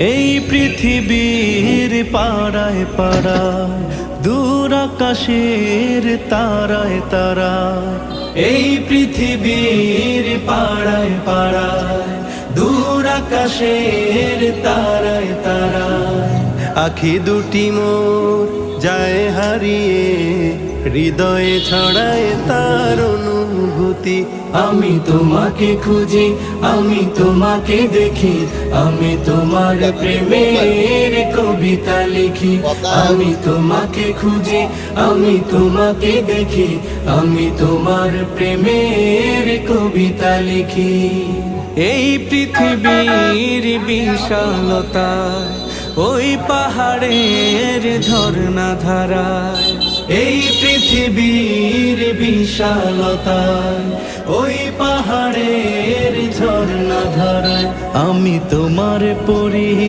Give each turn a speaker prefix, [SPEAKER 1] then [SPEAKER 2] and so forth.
[SPEAKER 1] এই পৃথিবীর পাড়ায় পাড়ায় দূর আকাশের তারায় তারায়, এই পৃথিবীর পাড়ায় পাড়ায় দূর আকাশের তারায় তারায়, আখি দুটি মোর যায় হারিয়ে, হৃদয়ে ছড়ায় তার অনুভূতি। আমি তোমাকে খুঁজি, আমি তোমাকে দেখি, আমি তোমার প্রেমের কবিতা লিখি। আমি তোমাকে খুঁজি, আমি তোমাকে দেখি, আমি তোমার প্রেমের কবিতা লিখি। এই পৃথিবীর বিশালতায় ওই পাহাড়ের ঝর্ণা ধারায়, এই পৃথিবীর বিশালতায় ওই পাহাড়ের ঝর্ণা ধারায় আমি তোমার পরি।